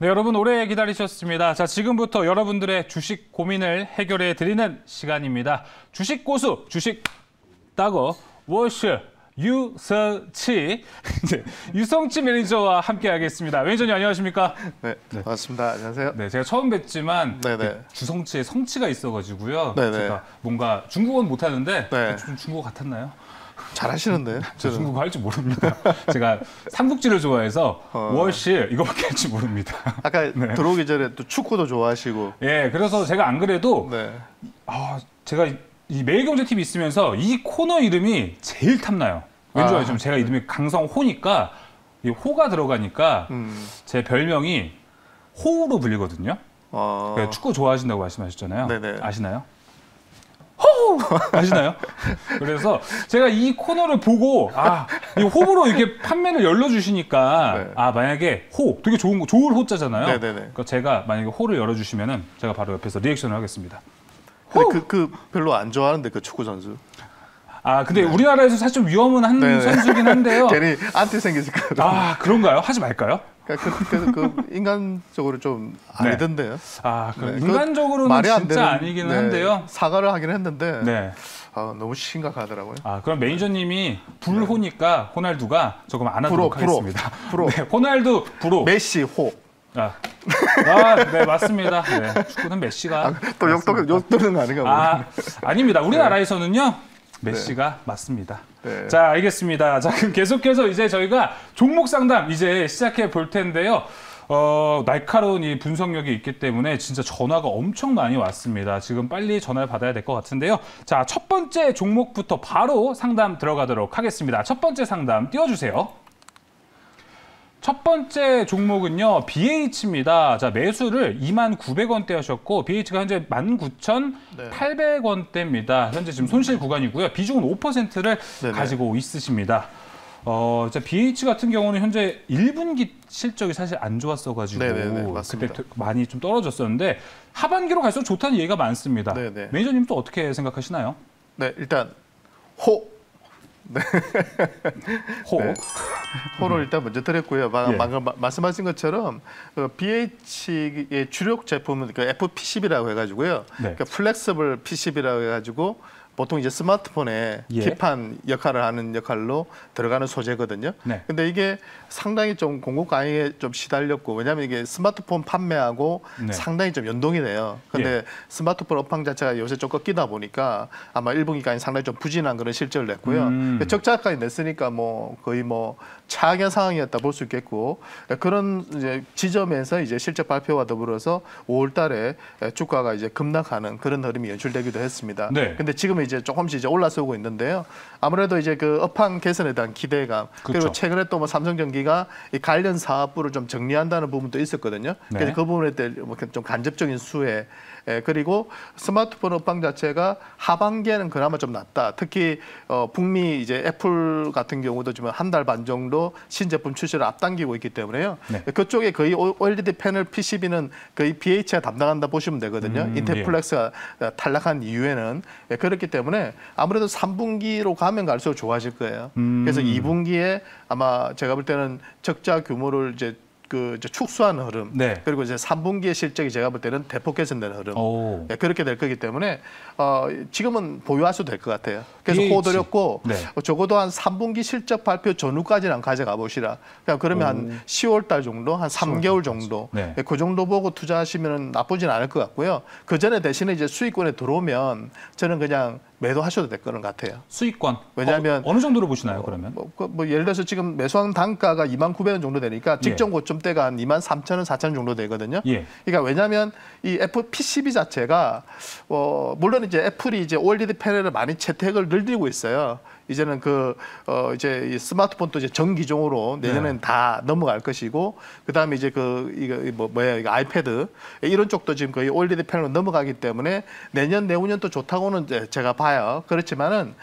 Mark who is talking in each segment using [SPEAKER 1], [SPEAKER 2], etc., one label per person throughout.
[SPEAKER 1] 네, 여러분 오래 기다리셨습니다. 자, 지금부터 여러분들의 주식 고민을 해결해 드리는 시간입니다. 주식 고수, 주식 따거 워셔 유성치 유성치 매니저와 함께하겠습니다. 매니저님 안녕하십니까?
[SPEAKER 2] 네, 반갑습니다. 안녕하세요.
[SPEAKER 1] 네, 제가 처음 뵙지만 주성치에 성치가 있어가지고요. 제가 뭔가 중국어는 못하는데 좀 중국어 같았나요?
[SPEAKER 2] 잘하시는데요?
[SPEAKER 1] 저 중국어 할 줄 모릅니다. 제가 삼국지를 좋아해서 월실 이거밖에 할 줄 모릅니다.
[SPEAKER 2] 아까 들어오기 전에 또 축구도 좋아하시고.
[SPEAKER 1] 예, 그래서 제가 안 그래도 제가 이 매일경제TV 있으면서 이 코너 이름이 제일 탐나요. 왠지 알죠? 제가 이름이 강성호니까 이 호가 들어가니까 제 별명이 호우로 불리거든요. 축구 좋아하신다고 말씀하셨잖아요.
[SPEAKER 2] 네네.
[SPEAKER 1] 아시나요? 호우! 아시나요? 그래서 제가 이 코너를 보고 이 호불호 이렇게 판매를 열어주시니까 만약에 호 되게 좋은 거 좋을 호자잖아요.
[SPEAKER 2] 네네네.
[SPEAKER 1] 그러니까 제가 만약에 호를 열어주시면은 제가 바로 옆에서 리액션을 하겠습니다.
[SPEAKER 2] 근데 그 별로 안 좋아하는데 그 축구 선수.
[SPEAKER 1] 근데 우리나라에서 사실 좀 위험은 한 선수긴 한데요.
[SPEAKER 2] 괜히 안티 생기실까.
[SPEAKER 1] 그런가요? 하지 말까요?
[SPEAKER 2] 그러니까 인간적으로 좀 아니던데요.
[SPEAKER 1] 인간적으로는 진짜 아니기는 한데요.
[SPEAKER 2] 사과를 하긴 했는데 너무 심각하더라고요.
[SPEAKER 1] 그럼 매니저님이 불호니까 호날두가 조금 안 하도록 하겠습니다.
[SPEAKER 2] 프로.
[SPEAKER 1] 네, 호날두 불호.
[SPEAKER 2] 메시 호.
[SPEAKER 1] 네, 맞습니다. 네, 축구는 메시가.
[SPEAKER 2] 또 욕도는 거 아닌가
[SPEAKER 1] 아닙니다. 우리나라에서는요. 메시가 맞습니다. 자, 알겠습니다. 자, 그럼 계속해서 이제 저희가 종목 상담 이제 시작해 볼 텐데요. 날카로운 이 분석력이 있기 때문에 진짜 전화가 엄청 많이 왔습니다. 지금 빨리 전화를 받아야 될 것 같은데요. 자, 첫 번째 종목부터 바로 상담 들어가도록 하겠습니다. 첫 번째 상담 띄워주세요. 첫 번째 종목은요, BH입니다. 자, 매수를 29,000원대 하셨고, BH가 현재 19,800원대입니다. 현재 지금 손실 구간이고요. 비중은 5%를 가지고 있으십니다. 자, BH 같은 경우는 현재 1분기 실적이 사실 안 좋았어가지고, 그때 많이 좀 떨어졌었는데, 하반기로 갈수록 좋다는 얘기가 많습니다. 매니저님 또 어떻게 생각하시나요?
[SPEAKER 2] 네, 일단, 호. 호를 일단 먼저 드렸고요. 방금 말씀하신 것처럼 BH의 주력 제품은 FPCB라고 해가지고요. 플렉서블 PCB라고 해가지고 보통 이제 스마트폰에 기판 역할을 하는 역할로 들어가는 소재거든요. 근데 이게 상당히 좀 공급 강의에 좀 시달렸고, 왜냐하면 이게 스마트폰 판매하고 상당히 좀 연동이 돼요. 근데 스마트폰 업황 자체가 요새 좀 꺾이다 보니까 아마 1분기까지 상당히 좀 부진한 그런 실적을 냈고요. 적자까지 냈으니까 거의 최악의 상황이었다 볼 수 있겠고, 그런 이제 지점에서 이제 실적 발표와 더불어서 5월달에 주가가 이제 급락하는 그런 흐름이 연출되기도 했습니다. 근데 지금은 이제 조금씩 이제 올라서고 있는데요. 아무래도 이제 그 업황 개선에 대한 기대감, 그리고 최근에 또 삼성전기가 이 관련 사업부를 좀 정리한다는 부분도 있었거든요. 그래서 그 부분에 대해 좀 간접적인 수혜. 그리고 스마트폰 업황 자체가 하반기에는 그나마 좀 낫다. 특히 북미 이제 애플 같은 경우도 지금 한 달 반 정도 신제품 출시를 앞당기고 있기 때문에요. 그쪽에 거의 OLED 패널 PCB는 거의 BH가 담당한다 보시면 되거든요. 인텔 플렉스가 탈락한 이후에는 그렇기 때문에 아무래도 3분기로 가면 갈수록 좋아질 거예요. 그래서 2분기에 아마 제가 볼 때는 적자 규모를 이제 축소하는 흐름, 그리고 이제 3분기의 실적이 제가 볼 때는 대폭 개선되는 흐름, 그렇게 될 거기 때문에 지금은 보유하셔도 될 것 같아요. 그래서 호드렸고 적어도 한 3분기 실적 발표 전후까지는 가져가 보시라. 그러면 한 10월 달 정도, 한 3개월 정도, 그 정도 보고 투자하시면 나쁘진 않을 것 같고요. 그 전에 대신에 이제 수익권에 들어오면 저는 그냥 매도하셔도 될 거는 같아요.
[SPEAKER 1] 수익권.
[SPEAKER 2] 왜냐하면
[SPEAKER 1] 어느 정도로 보시나요, 그러면?
[SPEAKER 2] 예를 들어서 지금 매수한 단가가 29,000원 정도 되니까 직전 고점대가 한 23,000원, 4,000원 정도 되거든요. 그러니까 왜냐하면 이 PCB 자체가 물론 이제 애플이 이제 OLED 패널을 많이 채택을 늘리고 있어요. 이제는 이제 이 스마트폰도 이제 전 기종으로 내년에는 다 넘어갈 것이고, 그다음에 이제 이거 아이패드 이런 쪽도 지금 거의 OLED 패널로 넘어가기 때문에 내년 내후년 또 좋다고는 제가 봐요. 그렇지만은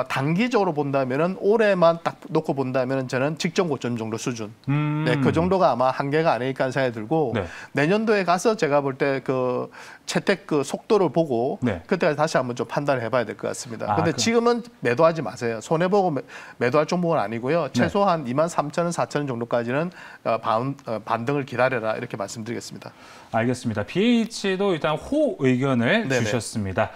[SPEAKER 2] 단기적으로 본다면은 올해만 딱 놓고 본다면은 저는 직전 고점 정도 수준. 네, 그 정도가 아마 한계가 아닐까 생각이 들고
[SPEAKER 1] 네.
[SPEAKER 2] 내년도에 가서 제가 볼 때 그 채택 그 속도를 보고
[SPEAKER 1] 네.
[SPEAKER 2] 그때 다시 한번 좀 판단을 해봐야 될 것 같습니다.
[SPEAKER 1] 아,
[SPEAKER 2] 근데 지금은 매도하지 마세요. 손해 보고 매도할 종목은 아니고요. 최소한 23,000원, 4,000원 정도까지는 반등을 기다려라 이렇게 말씀드리겠습니다.
[SPEAKER 1] 알겠습니다. BH도 일단 호 의견을 주셨습니다.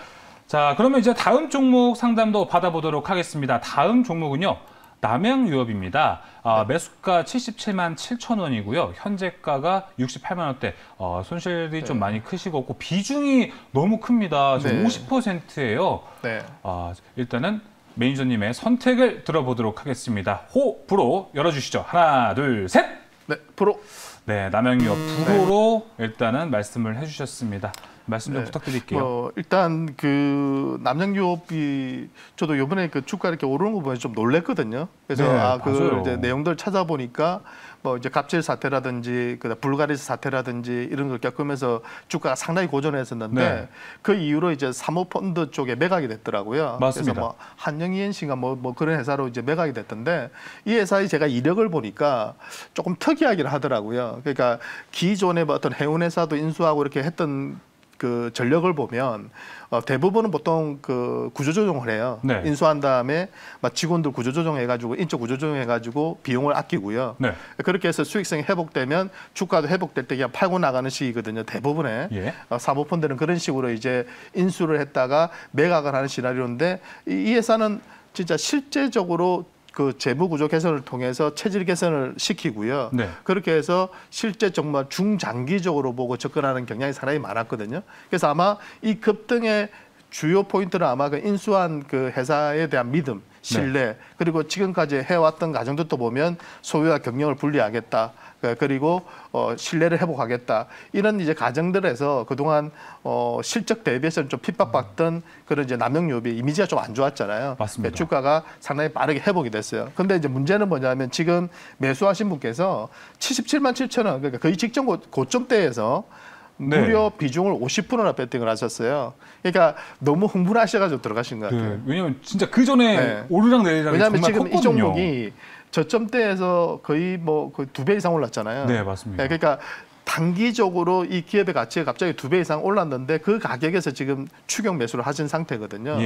[SPEAKER 1] 자, 그러면 이제 다음 종목 상담도 받아보도록 하겠습니다. 다음 종목은요. 남양유업입니다. 매수가 77만 7천 원이고요. 현재가가 68만 원대. 손실이 좀 많이 크시고 비중이 너무 큽니다. 지금 50%예요.
[SPEAKER 2] 네.
[SPEAKER 1] 일단은 매니저님의 선택을 들어보도록 하겠습니다. 호, 불호 열어주시죠. 하나, 둘, 셋.
[SPEAKER 2] 네, 불호.
[SPEAKER 1] 네, 남양유업 불호로 일단은 말씀을 해주셨습니다. 말씀 좀 부탁드릴게요.
[SPEAKER 2] 일단 그 남양유업이 저도 이번에 그 주가 이렇게 오르는 거 보면 좀 놀랬거든요. 그래서 그 이제 내용들 찾아보니까 뭐 이제 갑질 사태라든지 그 불가리스 사태라든지 이런 걸 겪으면서 주가가 상당히 고전했었는데 그 이후로 이제 사모펀드 쪽에 매각이 됐더라고요.
[SPEAKER 1] 맞습니다.
[SPEAKER 2] 그래서 뭐 한영이엔씨가 뭐 그런 회사로 이제 매각이 됐던데 이 회사의 제가 이력을 보니까 조금 특이하긴 하더라고요. 그러니까 기존의 어떤 해운 회사도 인수하고 이렇게 했던 그 전력을 보면 대부분은 보통 그 구조조정을 해요.
[SPEAKER 1] 네.
[SPEAKER 2] 인수한 다음에 직원들 구조조정해가지고 인적 구조조정해가지고 비용을 아끼고요.
[SPEAKER 1] 네.
[SPEAKER 2] 그렇게 해서 수익성이 회복되면 주가도 회복될 때 그냥 팔고 나가는 시기거든요. 대부분의 사모펀드는 그런 식으로 이제 인수를 했다가 매각을 하는 시나리오인데 이 회사는 진짜 실제적으로 그 재무 구조 개선을 통해서 체질 개선을 시키고요. 그렇게 해서 실제 정말 중장기적으로 보고 접근하는 경향이 상당히 많았거든요. 그래서 아마 이 급등의 주요 포인트는 아마 그 인수한 그 회사에 대한 믿음, 신뢰, 그리고 지금까지 해왔던 과정들도 보면 소유와 경영을 분리하겠다. 그리고 신뢰를 회복하겠다. 이런 이제 과정들에서 그동안 실적 대비해서는 좀 핍박받던 그런 이제 남양유업이 이미지가 좀 안 좋았잖아요.
[SPEAKER 1] 맞습니다.
[SPEAKER 2] 주가가 상당히 빠르게 회복이 됐어요. 근데 이제 문제는 뭐냐면 지금 매수하신 분께서 77만 7천 원, 그러니까 거의 직전 고점대에서 무려 비중을 50%나 배팅을 하셨어요. 그러니까 너무 흥분하셔가지고 들어가신 것 같아요.
[SPEAKER 1] 왜냐면 진짜 그 전에 오르락 내리락
[SPEAKER 2] 왜냐하면
[SPEAKER 1] 정말
[SPEAKER 2] 지금
[SPEAKER 1] 컸거든요.
[SPEAKER 2] 이 종목이 저점대에서 거의 뭐 거의 2배 이상 올랐잖아요.
[SPEAKER 1] 네, 맞습니다.
[SPEAKER 2] 그러니까 단기적으로 이 기업의 가치가 갑자기 2배 이상 올랐는데 그 가격에서 지금 추격 매수를 하신 상태거든요.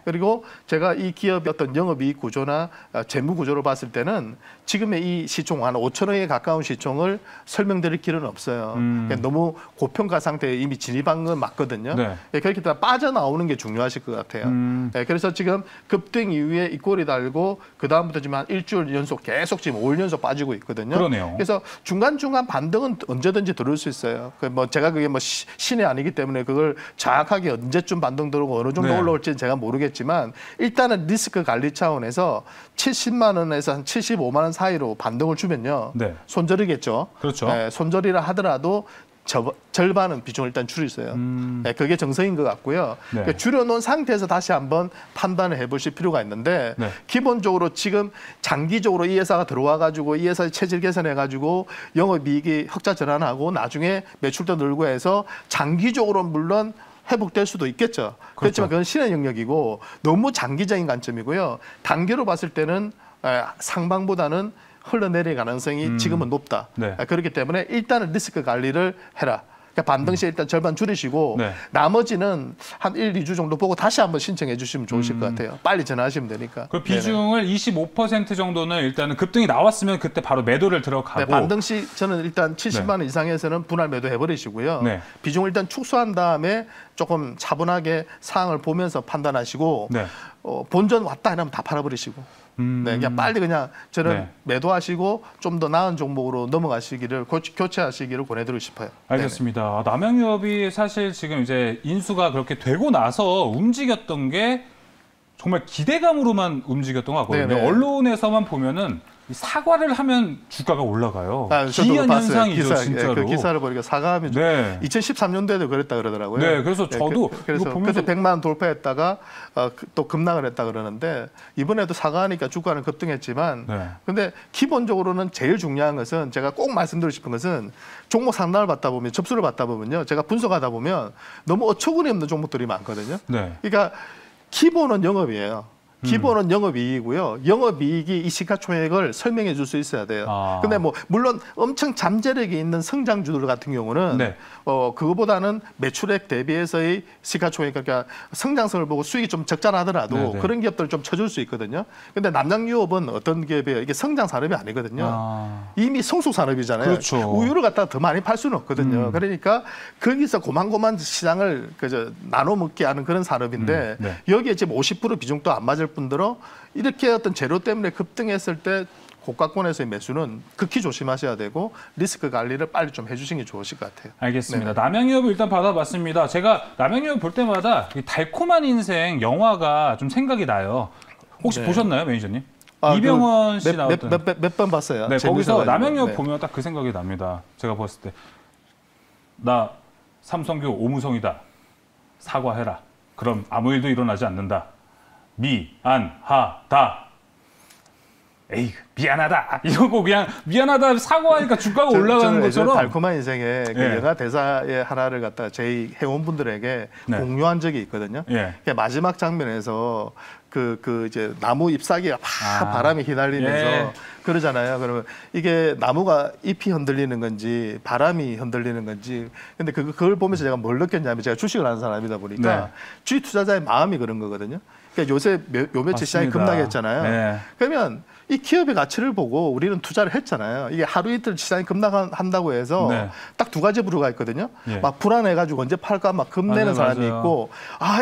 [SPEAKER 2] 그리고 제가 이 기업의 어떤 영업이익 구조나 재무 구조를 봤을 때는 지금의 이 시총 한 5천 원에 가까운 시총을 설명드릴 길은 없어요. 그러니까 너무 고평가 상태에 이미 진입한 건 맞거든요. 그렇기 때문에 빠져나오는 게 중요하실 것 같아요. 그래서 지금 급등 이후에 이 꼴이 달고 그 다음부터 지금 한 일주일 연속 계속 지금 5일 연속 빠지고 있거든요.
[SPEAKER 1] 그러네요.
[SPEAKER 2] 그래서 중간중간 반등은 언제든지 들을 수 있어요. 뭐 제가 그게 뭐 신이 아니기 때문에 그걸 정확하게 언제쯤 반등 들고 어느 정도 올라올지는 제가 모르겠지만 일단은 리스크 관리 차원에서 70만 원에서 한 75만 원 사이로 반등을 주면요. 손절이겠죠.
[SPEAKER 1] 그렇죠.
[SPEAKER 2] 손절이라 하더라도 절반은 비중을 일단 줄이세요. 그게 정석인 것 같고요. 그러니까 줄여놓은 상태에서 다시 한번 판단을 해보실 필요가 있는데 기본적으로 지금 장기적으로 이 회사가 들어와가지고 이 회사의 체질 개선해가지고 영업이익이 흑자 전환하고 나중에 매출도 늘고 해서 장기적으로 물론 회복될 수도 있겠죠. 그렇지만 그건 신의 영역이고 너무 장기적인 관점이고요. 단기로 봤을 때는 상방보다는 흘러내릴 가능성이 지금은 높다. 그렇기 때문에 일단은 리스크 관리를 해라. 그러니까 반등 시 일단 절반 줄이시고 나머지는 한 1, 2주 정도 보고 다시 한번 신청해 주시면 좋으실 것 같아요. 빨리 전화하시면 되니까.
[SPEAKER 1] 그 비중을 25% 정도는 일단은 급등이 나왔으면 그때 바로 매도를 들어가고
[SPEAKER 2] 반등 시 저는 일단 70만 원 이상에서는 분할 매도 해버리시고요. 비중을 일단 축소한 다음에 조금 차분하게 상황을 보면서 판단하시고 본전 왔다 이러면 다 팔아버리시고 그냥 빨리 그냥 저는 매도하시고 좀 더 나은 종목으로 넘어가시기를 교체하시기를 권해드리고 싶어요.
[SPEAKER 1] 알겠습니다. 남양유업이 사실 지금 이제 인수가 그렇게 되고 나서 움직였던 게 정말 기대감으로만 움직였던 것 같거든요. 언론에서만 보면은 사과를 하면 주가가 올라가요. 기이한 현상이죠, 진짜로.
[SPEAKER 2] 그 기사를 보니까 사과하면 2013년도에도 그랬다 그러더라고요.
[SPEAKER 1] 그래서 저도
[SPEAKER 2] 그래서
[SPEAKER 1] 보면서
[SPEAKER 2] 그때 100만 원 돌파했다가 또 급락을 했다 그러는데 이번에도 사과하니까 주가는 급등했지만 근데 기본적으로는 제일 중요한 것은 제가 꼭 말씀드리고 싶은 것은 종목 상담을 받다 보면 접수를 받다 보면요. 제가 분석하다 보면 너무 어처구니 없는 종목들이 많거든요. 그러니까 기본은 영업이에요. 기본은 영업이익이고요. 영업이익이 이 시가총액을 설명해 줄 수 있어야 돼요. 근데 뭐 물론 엄청 잠재력이 있는 성장주들 같은 경우는
[SPEAKER 1] 네.
[SPEAKER 2] 그거보다는 매출액 대비해서의 시가총액, 그러니까 성장성을 보고 수익이 좀 적잖하더라도
[SPEAKER 1] 네네.
[SPEAKER 2] 그런 기업들을 좀 쳐줄 수 있거든요. 근데 남양유업은 어떤 기업이에요? 이게 성장 산업이 아니거든요. 이미 성숙 산업이잖아요.
[SPEAKER 1] 그렇죠.
[SPEAKER 2] 우유를 갖다가 더 많이 팔 수는 없거든요. 그러니까 거기서 고만고만 시장을 그저 나눠 먹게 하는 그런 산업인데
[SPEAKER 1] 네.
[SPEAKER 2] 여기에 지금 50% 비중도 안 맞을 뿐더러 이렇게 어떤 재료 때문에 급등했을 때 고가권에서의 매수는 극히 조심하셔야 되고 리스크 관리를 빨리 좀 해주시는 게 좋으실 것 같아요.
[SPEAKER 1] 알겠습니다. 남양유업을 일단 받아봤습니다. 제가 남양유업 볼 때마다 이 달콤한 인생 영화가 좀 생각이 나요. 혹시
[SPEAKER 2] 네.
[SPEAKER 1] 보셨나요, 매니저님? 이병헌 씨 나왔던
[SPEAKER 2] 몇 번 봤어요.
[SPEAKER 1] 네, 거기서 남양유업
[SPEAKER 2] 네.
[SPEAKER 1] 보면 딱 그 생각이 납니다. 제가 봤을 때 나 삼성교 오무성이다. 사과해라. 그럼 아무 일도 일어나지 않는다. 미안하다. 에이 미안하다 이러고 그냥 미안하다 사과하니까 주가가 올라가는 것처럼
[SPEAKER 2] 달콤한 인생의 그
[SPEAKER 1] 예.
[SPEAKER 2] 영화 대사의 하나를 갖다 저희 회원분들에게
[SPEAKER 1] 네.
[SPEAKER 2] 공유한 적이 있거든요.
[SPEAKER 1] 예.
[SPEAKER 2] 마지막 장면에서 그 이제 나무 잎사귀가 막 바람에 휘날리면서
[SPEAKER 1] 예.
[SPEAKER 2] 그러잖아요. 그러면 이게 나무가 잎이 흔들리는 건지 바람이 흔들리는 건지 근데 그걸 보면서 제가 뭘 느꼈냐면 제가 주식을 하는 사람이다 보니까
[SPEAKER 1] 네.
[SPEAKER 2] 주식 투자자의 마음이 그런 거거든요. 그러니까 요새 요 며칠 시장이
[SPEAKER 1] 맞습니다.
[SPEAKER 2] 급락했잖아요.
[SPEAKER 1] 네.
[SPEAKER 2] 그러면 이 기업의 가치를 보고 우리는 투자를 했잖아요. 이게 하루 이틀 시장이 급락한다고 해서
[SPEAKER 1] 네.
[SPEAKER 2] 딱 두 가지 부류가 있거든요.
[SPEAKER 1] 예.
[SPEAKER 2] 막 불안해가지고 언제 팔까 막 겁내는
[SPEAKER 1] 맞아요,
[SPEAKER 2] 사람이
[SPEAKER 1] 맞아요.
[SPEAKER 2] 있고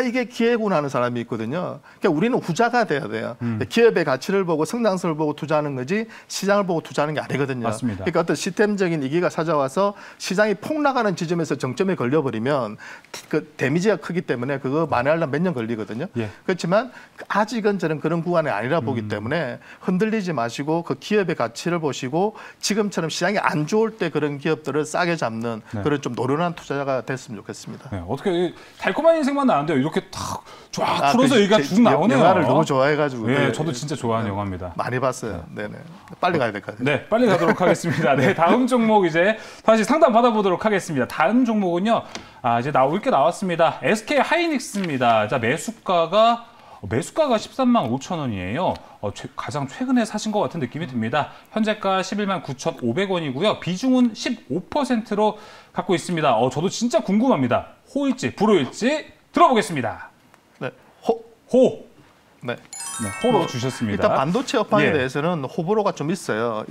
[SPEAKER 2] 이게 기회구나 하는 사람이 있거든요. 그러니까 우리는 후자가 돼야 돼요. 기업의 가치를 보고 성장성을 보고 투자하는 거지 시장을 보고 투자하는 게 아니거든요.
[SPEAKER 1] 맞습니다.
[SPEAKER 2] 그러니까 어떤 시스템적인 위기가 찾아와서 시장이 폭락하는 지점에서 정점에 걸려버리면 그 데미지가 크기 때문에 그거 만회하려면 몇 년 걸리거든요.
[SPEAKER 1] 예.
[SPEAKER 2] 그렇지만 아직은 저는 그런 구간이 아니라 보기 때문에 흔들리지 마시고 그 기업의 가치를 보시고 지금처럼 시장이 안 좋을 때 그런 기업들을 싸게 잡는 그런 좀 노련한 투자자가 됐으면 좋겠습니다.
[SPEAKER 1] 네, 어떻게 달콤한 인생만 나왔는데요. 이렇게 쫙 풀어서 얘기가 쭉 나오네요.
[SPEAKER 2] 영화를 너무 좋아해가지고.
[SPEAKER 1] 네, 저도 진짜 좋아하는 영화입니다.
[SPEAKER 2] 많이 봤어요. 네네. 빨리 가야 될 것 같아요.
[SPEAKER 1] 네, 빨리 가도록 하겠습니다. 네, 다음 종목 이제 다시 상담 받아보도록 하겠습니다. 다음 종목은요, 이제 나올 게 나왔습니다. SK 하이닉스입니다. 자, 매수가가 13만 5천 원이에요. 가장 최근에 사신 것 같은 느낌이 듭니다. 현재가 11만 9,500원이고요. 비중은 15%로 갖고 있습니다. 저도 진짜 궁금합니다. 호일지 불호일지 들어보겠습니다.
[SPEAKER 2] 네,
[SPEAKER 1] 호.
[SPEAKER 2] 네.
[SPEAKER 1] 네, 호로 주셨습니다.
[SPEAKER 2] 일단 반도체 업황에
[SPEAKER 1] 예.
[SPEAKER 2] 대해서는 호불호가 좀 있어요.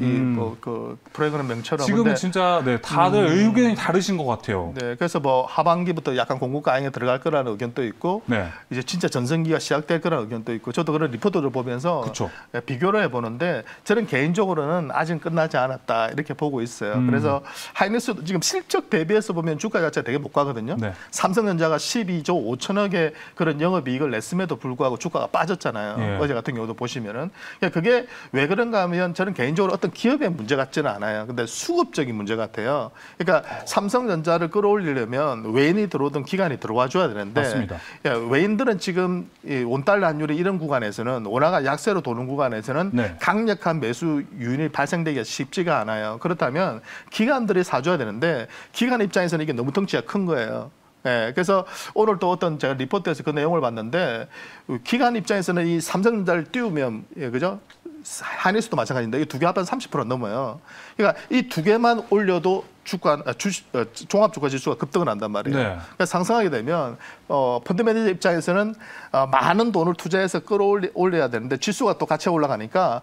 [SPEAKER 2] 그 프로그램 명처럼.
[SPEAKER 1] 지금은
[SPEAKER 2] 근데
[SPEAKER 1] 진짜 네, 다들 의견이 다르신 것 같아요.
[SPEAKER 2] 네, 그래서 뭐 하반기부터 약간 공급 강에 들어갈 거라는 의견도 있고,
[SPEAKER 1] 네.
[SPEAKER 2] 이제 진짜 전성기가 시작될 거라는 의견도 있고, 저도 그런 리포트를 보면서
[SPEAKER 1] 그쵸.
[SPEAKER 2] 비교를 해보는데, 저는 개인적으로는 아직 끝나지 않았다 이렇게 보고 있어요. 그래서 하이닉스도 지금 실적 대비해서 보면 주가 자체가 되게 못 가거든요.
[SPEAKER 1] 네.
[SPEAKER 2] 삼성전자가 12조 5천억의 그런 영업이익을 냈음에도 불구하고 주가가 빠졌잖아요.
[SPEAKER 1] 예.
[SPEAKER 2] 어제 같은 경우도 보시면은 그게 왜 그런가 하면 저는 개인적으로 어떤 기업의 문제 같지는 않아요. 근데 수급적인 문제 같아요. 그러니까 삼성전자를 끌어올리려면 외인이 들어오든 기관이 들어와 줘야 되는데
[SPEAKER 1] 맞습니다.
[SPEAKER 2] 외인들은 지금 이 원달러 환율이 이런 구간에서는 원화가 약세로 도는 구간에서는
[SPEAKER 1] 네.
[SPEAKER 2] 강력한 매수 유인이 발생되기가 쉽지가 않아요. 그렇다면 기관들이 사줘야 되는데 기관 입장에서는 이게 너무 덩치가 큰 거예요. 네, 그래서 오늘 또 어떤 제가 리포트에서 그 내용을 봤는데 기관 입장에서는 이 삼성전자를 띄우면 그죠? 하이닉스도 마찬가지인데 이 두 개 합한 30% 넘어요. 그러니까 이 두 개만 올려도 종합주가 지수가 급등을 한단 말이에요.
[SPEAKER 1] 네.
[SPEAKER 2] 그러니까 상승하게 되면 펀드 매니저 입장에서는 많은 돈을 투자해서 끌어올려야 되는데 지수가 또 같이 올라가니까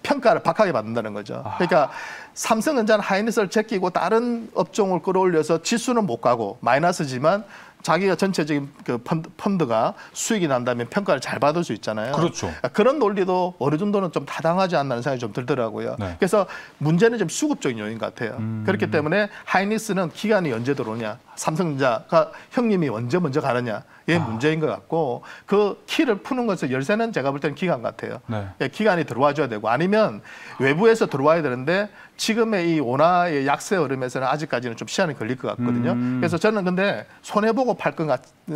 [SPEAKER 2] 평가를 박하게 받는다는 거죠. 그러니까 삼성전자는 하이닉스를 제끼고 다른 업종을 끌어올려서 지수는 못 가고 마이너스지만 자기가 전체적인 그 펀드가 수익이 난다면 평가를 잘 받을 수 있잖아요.
[SPEAKER 1] 그렇죠.
[SPEAKER 2] 그런 논리도 어느 정도는 좀 타당하지 않나는 생각이 좀 들더라고요.
[SPEAKER 1] 네.
[SPEAKER 2] 그래서 문제는 좀 수급적인 요인 같아요. 그렇기 때문에 하이닉스는 기간이 언제 들어오냐, 삼성전자가 형님이 언제 먼저 가느냐, 이게 문제인 것 같고 그 키를 푸는 것은 열쇠는 제가 볼 때는 기간 같아요.
[SPEAKER 1] 네.
[SPEAKER 2] 기간이 들어와줘야 되고 아니면 외부에서 들어와야 되는데 지금의 이 원화의 약세 흐름에서는 아직까지는 좀 시간이 걸릴 것 같거든요. 그래서 저는 근데 손해보고 팔 건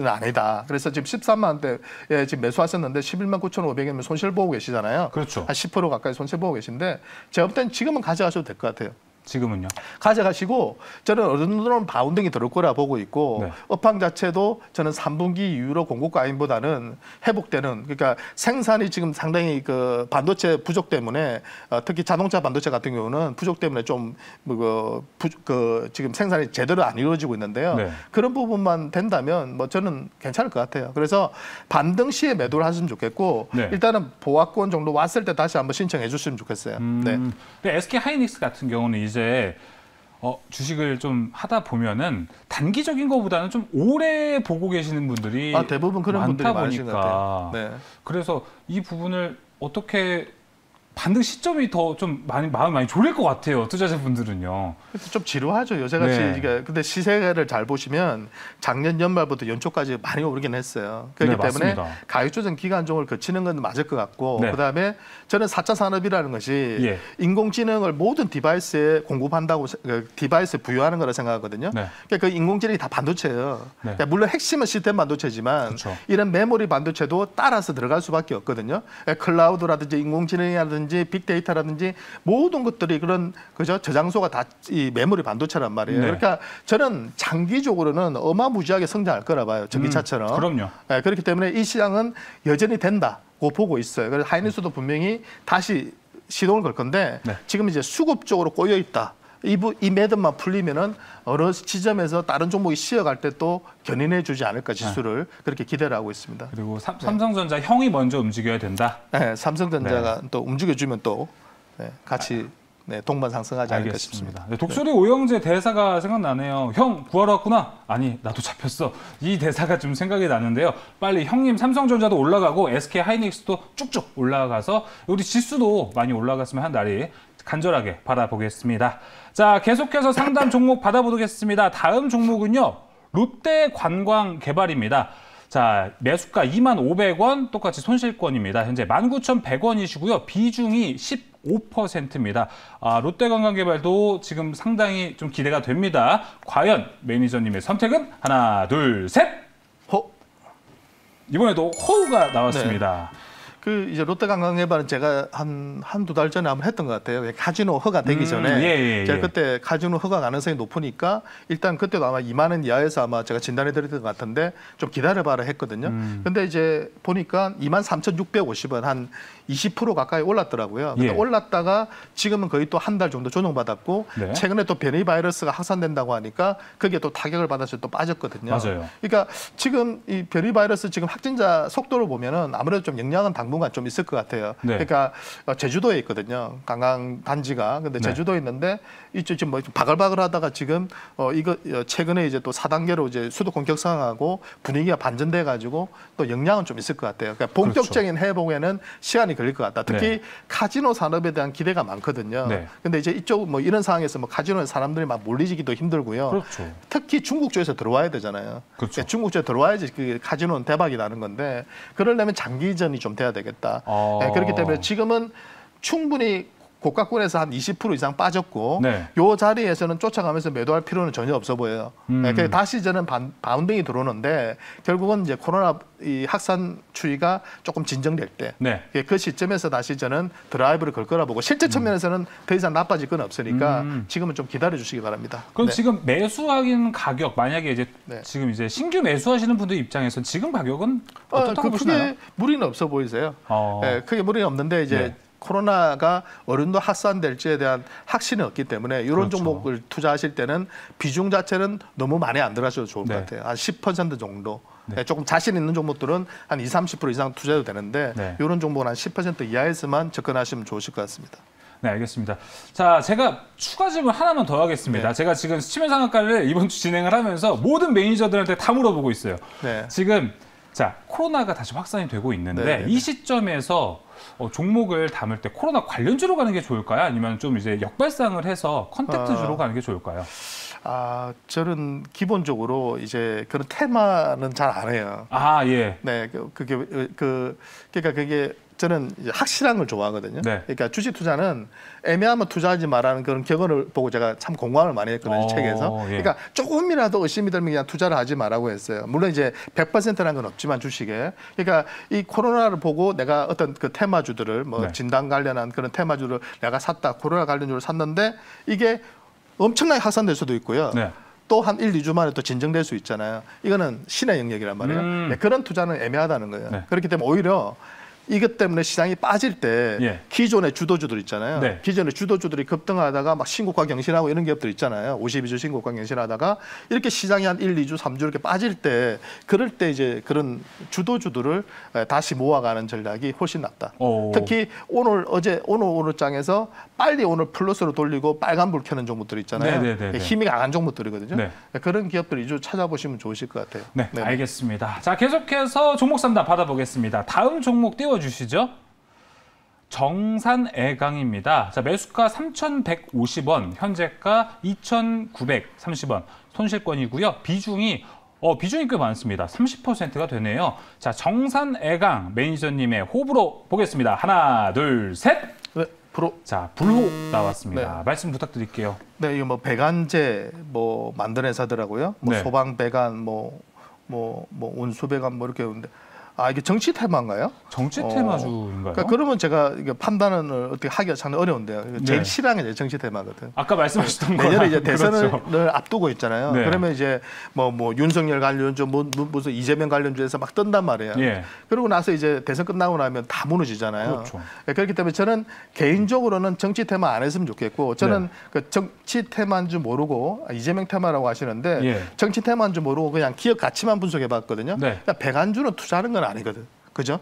[SPEAKER 2] 아니다. 그래서 지금 13만 원대에 지금 매수하셨는데 11만 9,500원이면 손실 보고 계시잖아요.
[SPEAKER 1] 그렇죠.
[SPEAKER 2] 한 10% 가까이 손실 보고 계신데 제가 볼 때는 지금은 가져가셔도 될 것 같아요.
[SPEAKER 1] 지금은요?
[SPEAKER 2] 가져가시고 저는 어느 정도는 바운딩이 들을 거라 보고 있고
[SPEAKER 1] 네.
[SPEAKER 2] 업황 자체도 저는 3분기 이후로 공급 과잉보다는 회복되는 그러니까 생산이 지금 상당히 그 반도체 부족 때문에 특히 자동차 반도체 같은 경우는 부족 때문에 좀 지금 생산이 제대로 안 이루어지고 있는데요.
[SPEAKER 1] 네.
[SPEAKER 2] 그런 부분만 된다면 뭐 저는 괜찮을 것 같아요. 그래서 반등 시에 매도를 하시면 좋겠고
[SPEAKER 1] 네.
[SPEAKER 2] 일단은 보합권 정도 왔을 때 다시 한번 신청해 주시면 좋겠어요. 네.
[SPEAKER 1] 근데 SK 하이닉스 같은 경우는 이제 주식을 좀 하다 보면은 단기적인 것보다는 좀 오래 보고 계시는 분들이
[SPEAKER 2] 대부분 그런 분들이 많으신 것 같아요. 네.
[SPEAKER 1] 그래서 이 부분을 어떻게 반등 시점이 더 좀 마음이 많이 졸릴 것 같아요. 투자자분들은요.
[SPEAKER 2] 좀 지루하죠. 요새같이.
[SPEAKER 1] 네.
[SPEAKER 2] 근데 시세를 잘 보시면 작년 연말부터 연초까지 많이 오르긴 했어요. 그렇기 때문에 가격 조정 기간종을 거치는 건 맞을 것 같고
[SPEAKER 1] 네.
[SPEAKER 2] 그다음에 저는 4차 산업이라는 것이
[SPEAKER 1] 예.
[SPEAKER 2] 인공지능을 모든 디바이스에 공급한다고 디바이스에 부여하는 거라 생각하거든요.
[SPEAKER 1] 네.
[SPEAKER 2] 그러니까 그 인공지능이 다 반도체예요.
[SPEAKER 1] 네.
[SPEAKER 2] 그러니까 물론 핵심은 시스템 반도체지만
[SPEAKER 1] 그렇죠.
[SPEAKER 2] 이런 메모리 반도체도 따라서 들어갈 수밖에 없거든요. 클라우드라든지 인공지능이라든지 빅데이터라든지 모든 것들이 그런 그죠 저장소가 다 이 메모리 반도체란 말이에요.
[SPEAKER 1] 네.
[SPEAKER 2] 그러니까 저는 장기적으로는 어마무지하게 성장할 거라 봐요. 전기차처럼.
[SPEAKER 1] 그럼요.
[SPEAKER 2] 네, 그렇기 때문에 이 시장은 여전히 된다고 보고 있어요. 그래서 하이닉스도 분명히 다시 시동을 걸 건데
[SPEAKER 1] 네.
[SPEAKER 2] 지금 이제 수급 쪽으로 꼬여 있다. 이 매듭만 풀리면은 어느 지점에서 다른 종목이 쉬어갈 때 또 견인해 주지 않을까 지수를 그렇게 기대를 하고 있습니다.
[SPEAKER 1] 그리고 삼성전자 형이 먼저 움직여야 된다.
[SPEAKER 2] 네, 삼성전자가 또 움직여주면 또 같이 동반 상승하지 않을까 싶습니다.
[SPEAKER 1] 네, 독수리 오영재 대사가 생각나네요. 형 구하러 왔구나. 아니 나도 잡혔어. 이 대사가 좀 생각이 나는데요. 빨리 형님 삼성전자도 올라가고 SK 하이닉스도 쭉쭉 올라가서 우리 지수도 많이 올라갔으면 하는 날이 간절하게 바라보겠습니다. 자, 계속해서 상담 종목 받아보겠습니다. 다음 종목은요. 롯데관광개발입니다. 자, 매수가 25,500원, 똑같이 손실권입니다. 현재 19,100원이시고요. 비중이 15%입니다. 롯데관광개발도 지금 상당히 좀 기대가 됩니다. 과연 매니저님의 선택은 하나, 둘, 셋!
[SPEAKER 2] 호.
[SPEAKER 1] 이번에도 호우가 나왔습니다.
[SPEAKER 2] 네. 이제 롯데관광개발은 제가 한두 달 전에 한번 했던 것 같아요. 카지노 허가 되기 전에 제가 그때 카지노 허가 가능성이 높으니까 일단 그때도 아마 2만 원 이하에서 아마 제가 진단해 드렸던 것 같은데 좀 기다려봐라 했거든요. 근데 이제 보니까 23,650원 한 20% 가까이 올랐더라고요. 근데 올랐다가 지금은 거의 또 한 달 정도 조정받았고
[SPEAKER 1] 네.
[SPEAKER 2] 최근에 또 변이 바이러스가 확산된다고 하니까 그게 또 타격을 받아서 또 빠졌거든요.
[SPEAKER 1] 맞아요.
[SPEAKER 2] 그러니까 지금 이 변이 바이러스 지금 확진자 속도를 보면은 아무래도 좀 영향은 당분간 좀 있을 것 같아요.
[SPEAKER 1] 네.
[SPEAKER 2] 그러니까 제주도에 있거든요. 관광 단지가. 근데 제주도에 있는데 이쪽 지금 뭐 바글바글하다가 지금 이거 최근에 이제 또 4단계로 이제 수도권 격상하고 분위기가 반전돼 가지고 또 영향은 좀 있을 것 같아요. 그러니까 본격적인 회복에는 시간이 걸릴 것 같다. 특히 카지노 산업에 대한 기대가 많거든요. 근데 이제 이쪽 뭐 이런 상황에서 뭐 카지노에 사람들이 막 몰리지기도 힘들고요.
[SPEAKER 1] 그렇죠.
[SPEAKER 2] 특히 중국 쪽에서 들어와야 되잖아요.
[SPEAKER 1] 그렇죠.
[SPEAKER 2] 그러니까 중국 쪽에 들어와야지 그 카지노는 대박이 나는 건데 그러려면 장기전이 좀 돼야 되겠다. 그렇기 때문에 지금은 충분히 고가권에서 한 20% 이상 빠졌고 요 자리에서는 쫓아가면서 매도할 필요는 전혀 없어 보여요. 그러니까 다시 저는 바운딩이 들어오는데 결국은 이제 코로나 이 확산 추이가 조금 진정될 때 그 시점에서 다시 저는 드라이브를 걸 거라 보고 실제 측면에서는 더 이상 나빠질 건 없으니까 지금은 좀 기다려 주시기 바랍니다.
[SPEAKER 1] 그럼 지금 매수하기는 가격 만약에 이제 지금 이제 신규 매수하시는 분들 입장에서는 지금 가격은 어떻다고 보시나요?
[SPEAKER 2] 크게 무리는 없어 보이세요. 크게 무리는 없는데 이제 코로나가 어느 정도 확산될지에 대한 확신이 없기 때문에 이런 종목을 투자하실 때는 비중 자체는 너무 많이 안 들어가셔도 좋을 것 같아요. 한 10% 정도. 조금 자신 있는 종목들은 한 20, 30% 이상 투자해도 되는데 이런 종목은 한 10% 이하에서만 접근하시면 좋으실 것 같습니다.
[SPEAKER 1] 네, 알겠습니다. 자, 제가 추가 질문 하나만 더 하겠습니다. 제가 지금 치매상학과를 이번 주 진행을 하면서 모든 매니저들한테 다 물어보고 있어요. 지금 자, 코로나가 다시 확산이 되고 있는데 이 시점에서 종목을 담을 때 코로나 관련주로 가는 게 좋을까요? 아니면 좀 이제 역발상을 해서 컨택트주로 가는 게 좋을까요?
[SPEAKER 2] 저는 기본적으로 이제 그런 테마는 잘 안 해요.
[SPEAKER 1] 예.
[SPEAKER 2] 네, 그러니까 그게 저는 이제 확실한 걸 좋아하거든요.
[SPEAKER 1] 네.
[SPEAKER 2] 그러니까 주식 투자는 애매하면 투자하지 말라는 그런 격언을 보고 제가 참 공감을 많이 했거든요, 책에서.
[SPEAKER 1] 예.
[SPEAKER 2] 그러니까 조금이라도 의심이 들면 그냥 투자를 하지 말라고 했어요. 물론 이제 100%라는 건 없지만 주식에. 그러니까 이 코로나를 보고 내가 어떤 그 테마주들을 뭐 진단 관련한 그런 테마주를 내가 샀다, 코로나 관련주를 샀는데 이게 엄청나게 확산될 수도 있고요.
[SPEAKER 1] 네.
[SPEAKER 2] 또 한 1, 2주 만에 또 진정될 수 있잖아요. 이거는 신의 영역이란 말이에요. 네, 그런 투자는 애매하다는 거예요.
[SPEAKER 1] 네.
[SPEAKER 2] 그렇기 때문에 오히려 이것 때문에 시장이 빠질 때 기존의 주도주들 있잖아요.
[SPEAKER 1] 네.
[SPEAKER 2] 기존의 주도주들이 급등하다가 막 신고가 경신하고 이런 기업들 있잖아요. 52주 신고가 경신하다가 이렇게 시장이 한 1, 2주, 3주 이렇게 빠질 때 그럴 때 이제 그런 주도주들을 다시 모아가는 전략이 훨씬 낫다. 특히 오늘 장에서 빨리 오늘 플러스로 돌리고 빨간불 켜는 종목들 있잖아요.
[SPEAKER 1] 네네네.
[SPEAKER 2] 힘이 강한 종목들이거든요.
[SPEAKER 1] 네.
[SPEAKER 2] 그런 기업들 위주로 찾아보시면 좋으실 것 같아요.
[SPEAKER 1] 네, 알겠습니다. 자, 계속해서 종목 상담 받아보겠습니다. 다음 종목 띄워주시죠. 정산애강입니다. 자, 매수가 3,150원, 현재가 2,930원, 손실권이고요. 비중이 꽤 많습니다. 30%가 되네요. 자, 정산애강 매니저님의 호불호 보겠습니다. 하나, 둘, 셋.
[SPEAKER 2] 네,
[SPEAKER 1] 자, 불호 나왔습니다. 네. 말씀 부탁드릴게요.
[SPEAKER 2] 네, 이거 뭐 배관제 뭐 만드는 회사더라고요. 뭐 소방 배관, 뭐 온수 배관 뭐 이렇게 오는데. 이게 정치 테마인가요?
[SPEAKER 1] 정치 테마주인가요?
[SPEAKER 2] 그러니까 그러면 제가 이게 판단을 어떻게 하기가 참 어려운데요. 제일 싫어하는 게 정치 테마거든.
[SPEAKER 1] 아까 말씀하셨던 거.
[SPEAKER 2] 내년에 이제 대선을
[SPEAKER 1] 그렇죠.
[SPEAKER 2] 앞두고 있잖아요.
[SPEAKER 1] 네.
[SPEAKER 2] 그러면 이제 뭐 윤석열 관련주, 무슨 이재명 관련주에서 막 뜬단 말이에요.
[SPEAKER 1] 예.
[SPEAKER 2] 그러고 나서 이제 대선 끝나고 나면 다 무너지잖아요.
[SPEAKER 1] 그렇죠.
[SPEAKER 2] 그렇기 때문에 저는 개인적으로는 정치 테마 안 했으면 좋겠고, 저는 그 정치 테마인 줄 모르고 이재명 테마라고 하시는데 정치 테마인 줄 모르고 그냥 기업 가치만 분석해봤거든요. 그러니까 배관주는 투자하는 건 아니거든. 그죠?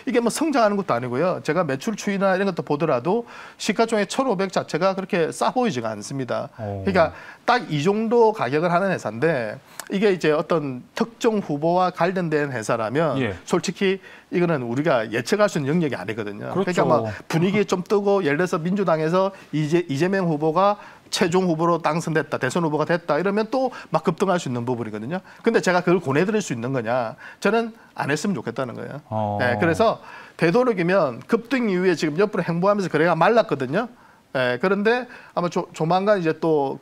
[SPEAKER 2] 이게 뭐 성장하는 것도 아니고요. 제가 매출 추이나 이런 것도 보더라도 시가총액 1,500 자체가 그렇게 싸 보이지가 않습니다. 그러니까 딱 이 정도 가격을 하는 회사인데 이게 이제 어떤 특정 후보와 관련된 회사라면 솔직히 이거는 우리가 예측할 수 있는 영역이 아니거든요.
[SPEAKER 1] 그렇죠.
[SPEAKER 2] 그러니까 막 분위기 좀 뜨고 예를 들어서 민주당에서 이재명 후보가 최종 후보로 당선됐다, 대선 후보가 됐다 이러면 또 막 급등할 수 있는 부분이거든요. 근데 제가 그걸 권해드릴 수 있는 거냐? 저는 안 했으면 좋겠다는 거예요. 네, 그래서 되도록이면 급등 이후에 지금 옆으로 행보하면서 거래가 말랐거든요. 네, 그런데 아마 조만간 이제 또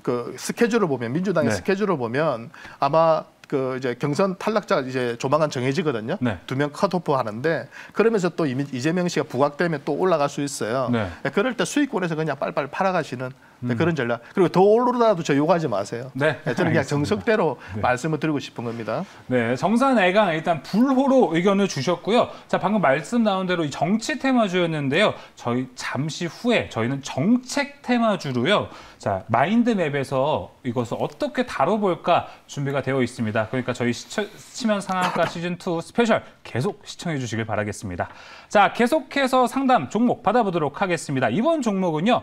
[SPEAKER 2] 그 스케줄을 보면 민주당의 스케줄을 보면 아마 그 이제 경선 탈락자가 이제 조만간 정해지거든요. 2명 컷오프 하는데 그러면서 또 이재명 씨가 부각되면 또 올라갈 수 있어요. 그럴 때 수익권에서 그냥 빨리빨리 팔아가시는 그런 전략. 그리고 더 오르더라도 저 요구하지 마세요. 저는 그냥 정석대로 말씀을 드리고 싶은 겁니다.
[SPEAKER 1] 네, 정산애강 일단 불호로 의견을 주셨고요. 자, 방금 말씀 나온 대로 이 정치 테마주였는데요. 저희 잠시 후에 저희는 정책 테마주로요. 자, 마인드맵에서 이것을 어떻게 다뤄볼까 준비가 되어 있습니다. 그러니까 저희 치면 상한가 시즌2 스페셜 계속 시청해 주시길 바라겠습니다. 자, 계속해서 상담 종목 받아보도록 하겠습니다. 이번 종목은요.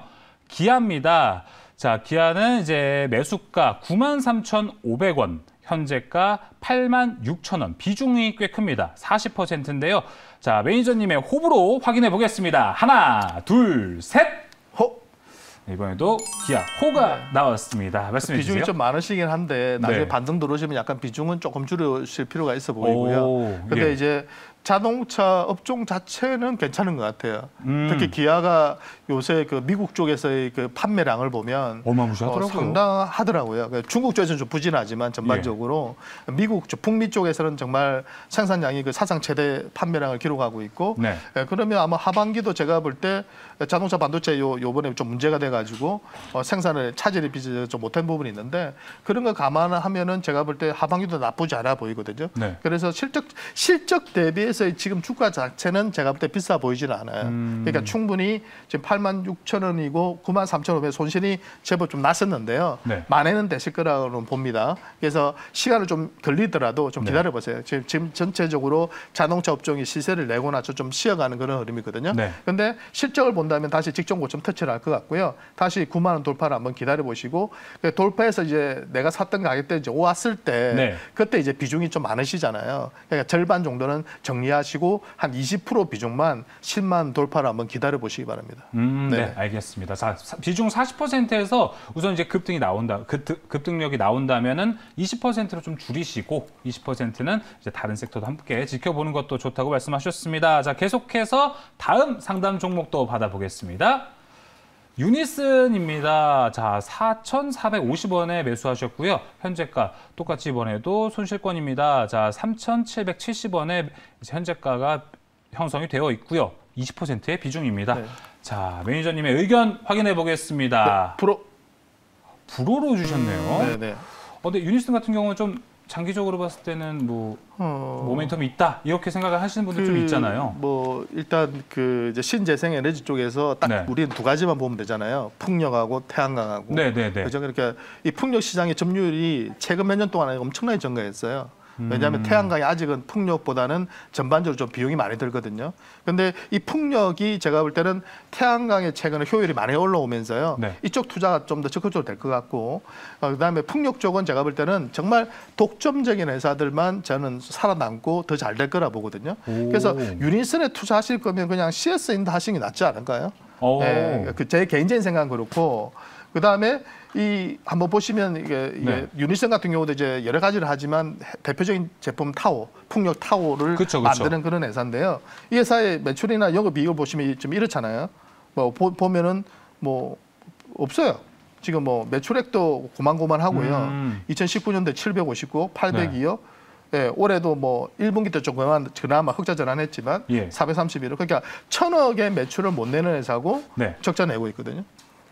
[SPEAKER 1] 기아입니다. 자, 기아는 이제 매수가 93,500원, 현재가 86,000원, 비중이 꽤 큽니다. 40%인데요. 자, 매니저님의 호불호 확인해 보겠습니다. 하나, 둘, 셋. 호. 이번에도 기아 호가 나왔습니다. 말씀해 주세요.
[SPEAKER 2] 비중이 좀 많으시긴 한데 나중에 반등 들어오시면 약간 비중은 조금 줄이실 필요가 있어 보이고요. 근데 이제 자동차 업종 자체는 괜찮은 것 같아요. 특히 기아가 요새 그 미국 쪽에서의 그 판매량을 보면
[SPEAKER 1] 어마무시하더라고요.
[SPEAKER 2] 상당하더라고요. 중국 쪽에서는 좀 부진하지만 전반적으로 미국 쪽, 북미 쪽에서는 정말 생산량이 그 사상 최대 판매량을 기록하고 있고 그러면 아마 하반기도 제가 볼 때 자동차 반도체 요번에 좀 문제가 돼가지고 생산을 차질이 빚지 좀 못한 부분이 있는데 그런 거 감안하면은 제가 볼 때 하반기도 나쁘지 않아 보이거든요. 그래서 실적 대비해서 지금 주가 자체는 제가 볼 때 비싸 보이지는 않아요. 그러니까 충분히 지금 86,000원이고 93,500원 손실이 제법 좀 났었는데요. 만회는 되실 거라고는 봅니다. 그래서 시간을 좀 걸리더라도 좀 기다려보세요. 지금 전체적으로 자동차 업종이 시세를 내고 나서 좀 쉬어가는 그런 흐름이거든요. 그런데 실적을 본다면 다시 직전 고점 터치를 할 것 같고요. 다시 9만 원 돌파를 한번 기다려보시고 돌파해서 이제 내가 샀던 가격대 이제 왔을 때 그때 이제 비중이 좀 많으시잖아요. 그러니까 절반 정도는 정리 정리하시고 한 20% 비중만 10만 돌파를 한번 기다려 보시기 바랍니다.
[SPEAKER 1] 네, 알겠습니다. 자, 비중 40%에서 우선 이제 급등력이 나온다면은 20%로 좀 줄이시고 20%는 이제 다른 섹터도 함께 지켜보는 것도 좋다고 말씀하셨습니다. 자, 계속해서 다음 상담 종목도 받아보겠습니다. 유니슨입니다. 자, 4,450원에 매수하셨고요. 현재가 똑같이 이번에도 손실권입니다. 자, 3,770원에 현재가가 형성이 되어 있고요. 20%의 비중입니다. 네. 자, 매니저님의 의견 확인해 보겠습니다.
[SPEAKER 2] 네,
[SPEAKER 1] 불호로 주셨네요.
[SPEAKER 2] 네네.
[SPEAKER 1] 근데 유니슨 같은 경우는 좀 장기적으로 봤을 때는 뭐 모멘텀이 있다 이렇게 생각을 하시는 분들 좀 있잖아요.
[SPEAKER 2] 뭐 일단 그 이제 신재생 에너지 쪽에서 딱
[SPEAKER 1] 네.
[SPEAKER 2] 우리는 두 가지만 보면 되잖아요. 풍력하고 태양광하고.
[SPEAKER 1] 네네네.
[SPEAKER 2] 그래서 그러니까 이 풍력 시장의 점유율이 최근 몇 년 동안 엄청나게 증가했어요. 왜냐하면 태양광이 아직은 풍력보다는 전반적으로 좀 비용이 많이 들거든요. 근데 이 풍력이 제가 볼 때는 태양광의 최근에 효율이 많이 올라오면서요. 네. 이쪽 투자가 좀 더 적극적으로 될 것 같고 그다음에 풍력 쪽은 제가 볼 때는 정말 독점적인 회사들만 저는 살아남고 더 잘 될 거라 보거든요. 그래서 유니슨에 투자하실 거면 그냥 CS인도 하시는 게 낫지 않을까요? 네, 제 개인적인 생각은 그렇고 그다음에 이 한번 보시면 이게 네. 유니슨 같은 경우도 이제 여러 가지를 하지만 대표적인 제품 타오, 풍력 타오를 만드는 그런 회사인데요. 이 회사의 매출이나 영업이익을 보시면 좀 이렇잖아요. 뭐 보면은 뭐 없어요. 지금 뭐 매출액도 고만고만하고요. 2019년도에 759억, 802억. 네, 올해도 뭐 1분기 때 좀 그나마 흑자 전환했지만 431억. 그러니까 1,000억의 매출을 못 내는 회사고 네. 적자 내고 있거든요.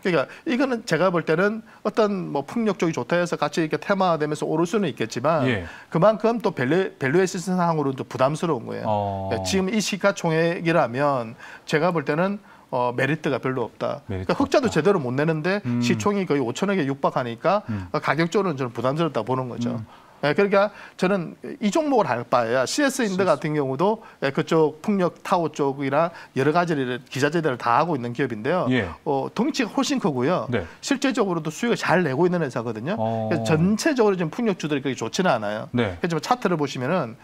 [SPEAKER 2] 그러니까 이거는 제가 볼 때는 어떤 뭐 풍력 쪽이 좋다 해서 같이 이렇게 테마되면서 오를 수는 있겠지만 그만큼 또 밸류에이션 상으로도 부담스러운 거예요. 그러니까 지금 이 시가총액이라면 제가 볼 때는 메리트가 별로 없다. 그러니까 흑자도 제대로 못 내는데 시총이 거의 5천억에 육박하니까 가격적으로는 저는 부담스럽다 보는 거죠. 그러니까 저는 이 종목을 할 바에야 CS인드 같은 경우도 그쪽 풍력 타워 쪽이나 여러 가지 기자재들을 다 하고 있는 기업인데요. 덩치가 훨씬 크고요. 네. 실제적으로도 수익을 잘 내고 있는 회사거든요. 그래서 전체적으로 지금 풍력주들이 그렇게 좋지는 않아요. 네. 하지만 차트를 보시면은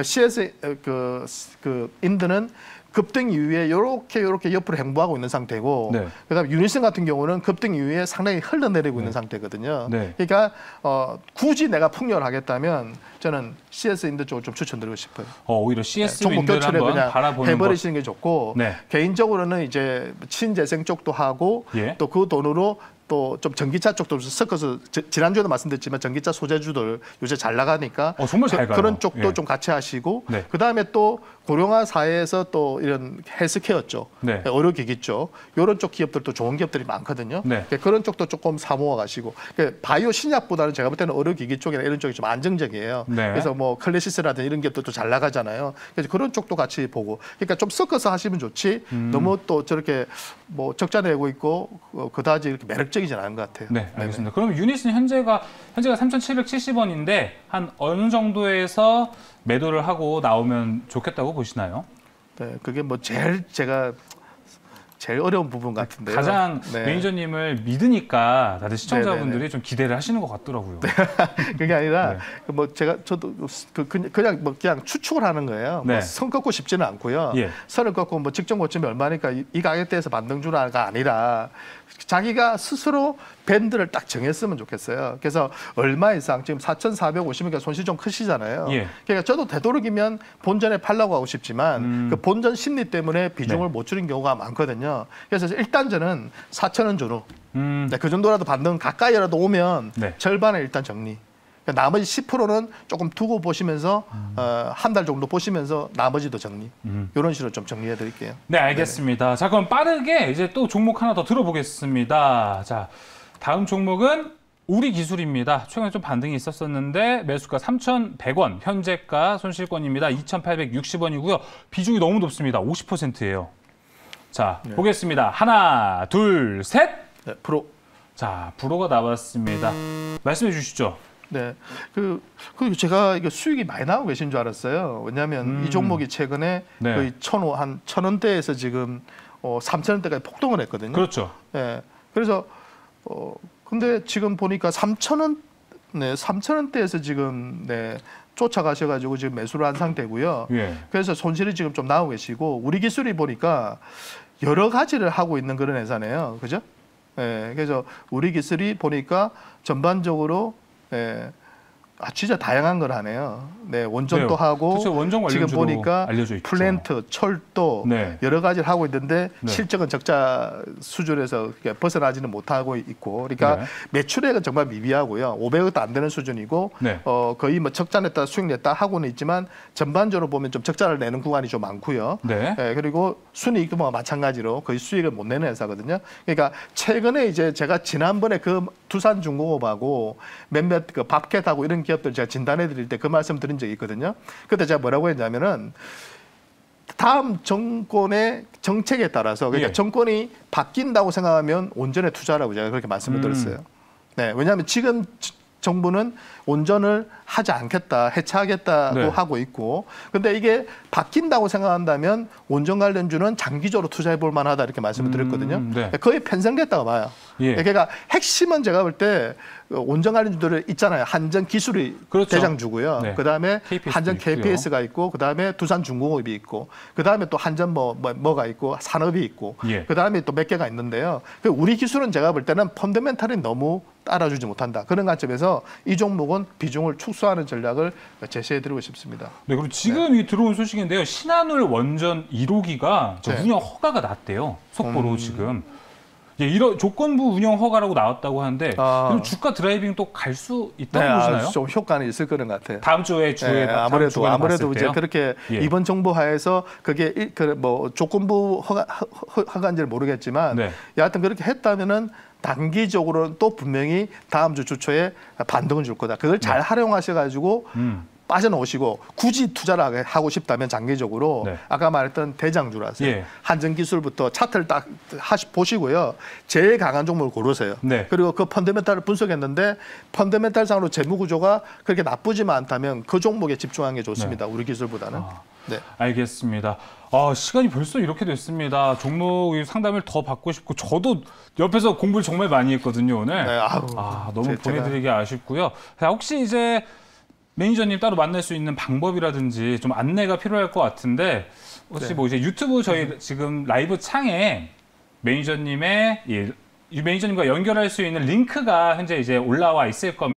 [SPEAKER 2] CS 인드는 급등 이후에 이렇게 옆으로 행보하고 있는 상태고 네. 그다음에 유니슨 같은 경우는 급등 이후에 상당히 흘러내리고 있는 상태거든요. 네. 그러니까 굳이 내가 풍력을 하겠다면 저는 CS 인드 쪽을 좀 추천드리고 싶어요.
[SPEAKER 1] 오히려 CS 인드를 한번 바라보는
[SPEAKER 2] 해버리시는 게 좋고 네. 개인적으로는 이제 신재생 쪽도 하고 또 그 돈으로 또 좀 전기차 쪽도 섞어서 지난주에도 말씀드렸지만 전기차 소재주들 요새 잘 나가니까
[SPEAKER 1] 정말 잘 가요.
[SPEAKER 2] 그런 쪽도 좀 같이 하시고 네. 그다음에 또 고령화 사회에서 또 이런 헬스케어 쪽, 네. 의료기기 쪽 이런 쪽 기업들도 좋은 기업들이 많거든요. 네. 그런 쪽도 조금 사모아 가시고 바이오 신약보다는 제가 볼 때는 의료기기 쪽이나 이런 쪽이 좀 안정적이에요. 네. 그래서 뭐 클래시스라든지 이런 기업들도 잘 나가잖아요. 그래서 그런 쪽도 같이 보고 그러니까 좀 섞어서 하시면 좋지 너무 또 저렇게 뭐 적자 내고 있고 그다지 이렇게 매력적이진 않은 것 같아요.
[SPEAKER 1] 네, 알겠습니다. 그럼 유니슨 현재가 3,770원인데 한 어느 정도에서 매도를 하고 나오면 좋겠다고 보시나요?
[SPEAKER 2] 네, 그게 뭐 제일 어려운 부분 같은데요.
[SPEAKER 1] 가장 매니저님을 믿으니까 다들 시청자분들이 좀 기대를 하시는 것 같더라고요.
[SPEAKER 2] 그게 아니라 뭐 저도 그냥 추측을 하는 거예요. 뭐 선 긋고 싶지는 않고요. 선을 긋고 뭐 직전 고점이 얼마니까 이 가격대에서 만든 주가 아니라 자기가 스스로 밴드를 딱 정했으면 좋겠어요. 그래서 얼마 이상 지금 4,450이니까 손실 좀 크시잖아요. 그러니까 저도 되도록이면 본전에 팔려고 하고 싶지만 그 본전 심리 때문에 비중을 못 줄인 경우가 많거든요. 그래서 일단 저는 4,000원 주로 그 정도라도 반등 가까이라도 오면 절반을 일단 정리. 그러니까 나머지 10%는 조금 두고 보시면서 한 달 정도 보시면서 나머지도 정리. 이런 식으로 좀 정리해 드릴게요.
[SPEAKER 1] 네, 알겠습니다. 자, 그럼 빠르게 이제 또 종목 하나 더 들어보겠습니다. 자, 다음 종목은 우리 기술입니다. 최근에 좀 반등이 있었었는데 매수가 3,100원, 현재가 손실권입니다. 2,860원이고요. 비중이 너무 높습니다. 50%예요. 자, 보겠습니다. 하나, 둘, 셋.
[SPEAKER 2] 네, 프로.
[SPEAKER 1] 자, 프로가 나왔습니다. 말씀해 주시죠.
[SPEAKER 2] 네, 그리고 제가 이거 수익이 많이 나오고 계신 줄 알았어요. 왜냐하면 이 종목이 최근에 거의 1,000원대에서 지금 3,000원대까지 폭등을 했거든요.
[SPEAKER 1] 그렇죠.
[SPEAKER 2] 네, 그래서 근데 지금 보니까 3,000원대에서 지금 쫓아가셔가지고 지금 매수를 한 상태고요.
[SPEAKER 1] 예.
[SPEAKER 2] 그래서 손실이 지금 좀 나오고 계시고 우리 기술이 보니까 여러 가지를 하고 있는 그런 회사네요. 그죠? 예, 그래서 우리 기술이 보니까 전반적으로 진짜 다양한 걸 하네요. 네, 원전도
[SPEAKER 1] 네,
[SPEAKER 2] 하고
[SPEAKER 1] 그렇죠. 원전
[SPEAKER 2] 지금 보니까
[SPEAKER 1] 알려져 있죠.
[SPEAKER 2] 플랜트, 철도
[SPEAKER 1] 네.
[SPEAKER 2] 여러 가지를 하고 있는데
[SPEAKER 1] 네.
[SPEAKER 2] 실적은 적자 수준에서 벗어나지는 못하고 있고, 그러니까
[SPEAKER 1] 네.
[SPEAKER 2] 매출액은 정말 미비하고요. 500억도 안 되는 수준이고
[SPEAKER 1] 네.
[SPEAKER 2] 거의 뭐 적자 냈다 수익 냈다 하고는 있지만 전반적으로 보면 좀 적자를 내는 구간이 좀 많고요.
[SPEAKER 1] 네.
[SPEAKER 2] 그리고 순이익도 뭐 마찬가지로 거의 수익을 못 내는 회사거든요. 그러니까 최근에 이제 제가 지난번에 그 두산중공업하고 몇몇 그 밥캣하고 이런 기업들 제가 진단해 드릴 때 그 말씀 드린 적이 있거든요. 그때 제가 뭐라고 했냐면은 다음 정권의 정책에 따라서 그러니까
[SPEAKER 1] 예.
[SPEAKER 2] 정권이 바뀐다고 생각하면 온전에 투자라고 제가 그렇게 말씀을 드렸어요. 네, 왜냐하면 지금 정부는 온전을 하지 않겠다, 해체하겠다고
[SPEAKER 1] 네.
[SPEAKER 2] 하고 있고, 근데 이게 바뀐다고 생각한다면 온전 관련주는 장기적으로 투자해 볼 만하다 이렇게 말씀을 드렸거든요.
[SPEAKER 1] 네.
[SPEAKER 2] 거의 편성됐다고 봐요.
[SPEAKER 1] 예.
[SPEAKER 2] 그러니까 핵심은 제가 볼 때 온전 관련주들 있잖아요. 한전 기술이
[SPEAKER 1] 그렇죠.
[SPEAKER 2] 대장주고요.
[SPEAKER 1] 네.
[SPEAKER 2] 그다음에
[SPEAKER 1] KPS도
[SPEAKER 2] 한전 KPS가 있고, 그다음에 두산중공업이 있고, 그다음에 또 한전 뭐가 있고, 산업이 있고,
[SPEAKER 1] 예.
[SPEAKER 2] 그다음에 또 몇 개가 있는데요. 우리 기술은 제가 볼 때는 펀더멘탈이 너무 따라주지 못한다. 그런 관점에서 이 종목은 비중을 축소하는 전략을 제시해드리고 싶습니다.
[SPEAKER 1] 네, 그리고 지금 이 들어온 소식인데요. 신한울 원전 1호기가
[SPEAKER 2] 네.
[SPEAKER 1] 운영 허가가 났대요. 속보로 지금. 예, 이런 조건부 운영 허가라고 나왔다고 하는데 그럼 주가 드라이빙 또 갈 수 있다고 보시나요?
[SPEAKER 2] 좀 효과는 있을 거는 같아요.
[SPEAKER 1] 다음 주에
[SPEAKER 2] 아무래도 이제
[SPEAKER 1] 때요?
[SPEAKER 2] 그렇게
[SPEAKER 1] 예.
[SPEAKER 2] 이번 정부 하에서 그게 뭐 조건부 허가인지는 모르겠지만
[SPEAKER 1] 네.
[SPEAKER 2] 여하튼 그렇게 했다면은 단기적으로는 또 분명히 다음 주 초에 반등을 줄 거다. 그걸 잘 활용하셔가지고 빠져나오시고 굳이 투자를 하고 싶다면 장기적으로
[SPEAKER 1] 네.
[SPEAKER 2] 아까 말했던 대장주라서
[SPEAKER 1] 예.
[SPEAKER 2] 한전기술부터 차트를 딱 보시고요. 제일 강한 종목을 고르세요.
[SPEAKER 1] 네.
[SPEAKER 2] 그리고 그 펀더멘탈을 분석했는데 펀더멘탈상으로 재무구조가 그렇게 나쁘지만 않다면 그 종목에 집중하는 게 좋습니다. 우리 기술보다는. 네.
[SPEAKER 1] 알겠습니다. 시간이 벌써 이렇게 됐습니다. 종목 상담을 더 받고 싶고 저도 옆에서 공부를 정말 많이 했거든요 오늘.
[SPEAKER 2] 네,
[SPEAKER 1] 너무 보내드리기 아쉽고요. 자, 혹시 이제 매니저님 따로 만날 수 있는 방법이라든지 좀 안내가 필요할 것 같은데 혹시 뭐 이제 유튜브 저희 지금 라이브 창에 매니저님과 연결할 수 있는 링크가 현재 이제 올라와 있을 겁니다.